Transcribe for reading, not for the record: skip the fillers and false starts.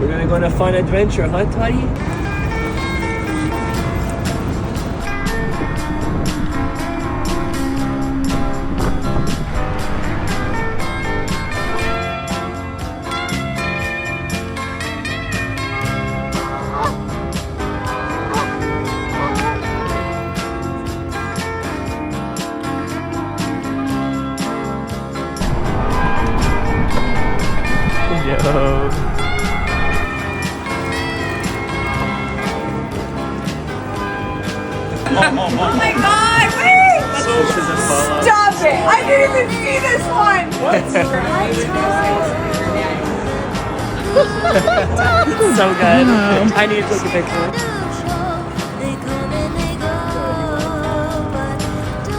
We're gonna go on a fun adventure, huh, Toddy? Yo. Oh my god, wait! Stop it! I didn't even see this one! So good. I need to take a picture.